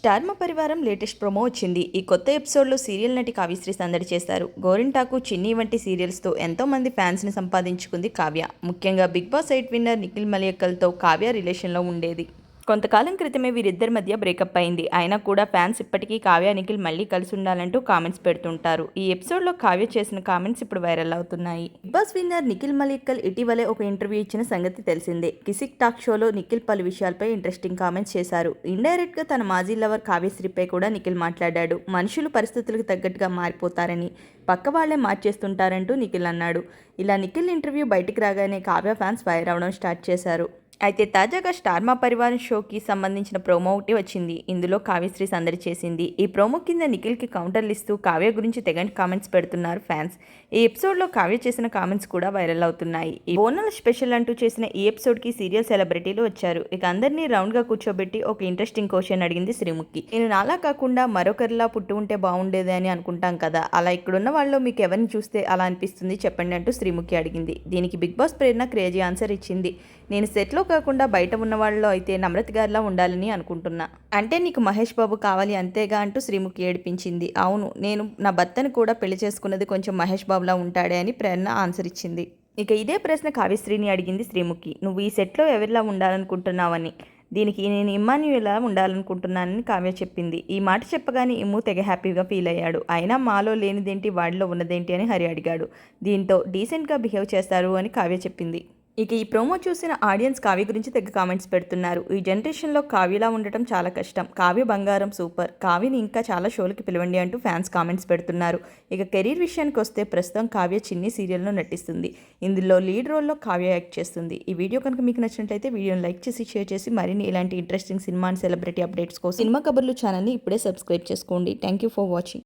Star మా పరివారం latest promo వచ్చింది. ఈ కొత్త ఎపిసోడ్లో సీరియల్ నటి కావ్యశ్రీ సందడి చేశారు. గోరింటాకు, చిన్ని వంటి సీరియల్స్తో ఎంతో మంది ఫ్యాన్స్ని సంపాదించుకుంది కావ్య. ముఖ్యంగా బిగ్ బాస్ 8 విన్నర్ నిఖిల్ మలయక్కల్తో కావ్య రిలేషన్లో ఉండేది. కొంతకాలం క్రితమే వీరిద్దరి మధ్య బ్రేకప్ అయింది. అయినా కూడా ఫ్యాన్స్ ఇప్పటికీ కావ్య, నిఖిల్ మళ్ళీ కలిసి ఉండాలంటూ కామెంట్స్ పెడుతుంటారు. ఈ ఎపిసోడ్లో కావ్య చేసిన కామెంట్స్ ఇప్పుడు వైరల్ అవుతున్నాయి. Bigg Boss winner Nikhil Malayakkal ఇటీవలే ఒక ఇంటర్వ్యూ ఇచ్చిన సంగతి తెలిసిందే. కిసిక్ టాక్ షోలో నిఖిల్ పలు విషయాలపై ఇంట్రెస్టింగ్ కామెంట్స్ చేశారు. ఇండైరెక్ట్గా తన మాజీ లవర్ కావ్యశ్రీపై కూడా నిఖిల్ మాట్లాడాడు. మనుషులు పరిస్థితులకు తగ్గట్టుగా మారిపోతారని, పక్క వాళ్లే మార్చేస్తుంటారంటూ నిఖిల్ అన్నాడు. ఇలా నిఖిల్ ఇంటర్వ్యూ బయటికి రాగానే కావ్య ఫ్యాన్స్ ఫైర్ అవడం స్టార్ట్ చేశారు. అయితే తాజాగా స్టార్ మా పరివారం షోకి సంబంధించిన ప్రోమో ఒకటి వచ్చింది. ఇందులో కావ్యశ్రీ సందడి చేసింది. ఈ ప్రోమో కింద నిఖిల్కి కౌంటర్లు ఇస్తూ కావ్య గురించి తెగని కామెంట్స్ పెడుతున్నారు ఫ్యాన్స్. ఈ ఎపిసోడ్లో కావ్య చేసిన కామెంట్స్ కూడా వైరల్ అవుతున్నాయి. ఈ బోనల్ స్పెషల్ అంటూ చేసిన ఈ ఎపిసోడ్కి సీరియల్ సెలబ్రిటీలు వచ్చారు. ఇక అందరినీ రౌండ్గా కూర్చోబెట్టి ఒక ఇంట్రెస్టింగ్ క్వశ్చన్ అడిగింది శ్రీముఖి. నేను నాలా కాకుండా మరొకరిలా పుట్టి ఉంటే బాగుండేది అని అనుకుంటాం కదా, అలా ఇక్కడున్న వాళ్ళు మీకు ఎవరిని చూస్తే అలా అనిపిస్తుంది చెప్పండి అంటూ శ్రీముఖి అడిగింది. దీనికి బిగ్ బాస్ ప్రేరణ క్రేజీ ఆన్సర్ ఇచ్చింది. నేను సెట్లో కాకుండా బయట ఉన్న వాళ్ళలో అయితే నమ్రత్ గారిలా ఉండాలని అనుకుంటున్నా. అంటే నీకు మహేష్ బాబు కావాలి అంతేగా అంటూ శ్రీముఖి ఏడిపించింది. అవును, నేను నా భర్తను కూడా పెళ్లి చేసుకున్నది కొంచెం మహేష్ బాబులా ఉంటాడే అని ప్రేరణ ఆన్సర్ ఇచ్చింది. ఇక ఇదే ప్రశ్న కావ్యశ్రీని అడిగింది శ్రీముఖి. నువ్వు ఈ సెట్లో ఎవరిలా ఉండాలనుకుంటున్నావని. దీనికి నేను ఇమ్మాన్యుయలా ఉండాలనుకుంటున్నానని కావ్య చెప్పింది. ఈ మాట చెప్పగానే ఇమ్ము తెగ హ్యాపీగా ఫీల్ అయ్యాడు. అయినా మాలో లేనిదేంటి వాడిలో ఉన్నదేంటి అని హరి అడిగాడు. దీంతో డీసెంట్గా బిహేవ్ చేస్తారు అని కావ్య చెప్పింది. ఇక ఈ ప్రోమో చూసిన ఆడియన్స్ కావ్య గురించి తెగ కామెంట్స్ పెడుతున్నారు. ఈ జనరేషన్లో కావ్యలా ఉండటం చాలా కష్టం. కావ్య బంగారం, సూపర్. కావ్యని ఇంకా చాలా షోలకి పిలవండి అంటూ ఫ్యాన్స్ కామెంట్స్ పెడుతున్నారు. ఇక కెరీర్ విషయానికి వస్తే ప్రస్తుతం కావ్య చిన్ని సీరియల్లో నటిస్తుంది. ఇందులో లీడ్ రోల్లో కావ్య యాక్ట్ చేస్తుంది. ఈ వీడియో కనుక మీకు నచ్చినట్లయితే వీడియోని లైక్ చేసి షేర్ చేసి మరిన్ని ఇలాంటి interesting cinema and celebrity updates కోసం సినిమా కబుర్లు ఛానల్ని ఇప్పుడే సబ్స్క్రైబ్ చేసుకోండి. Thank you for watching.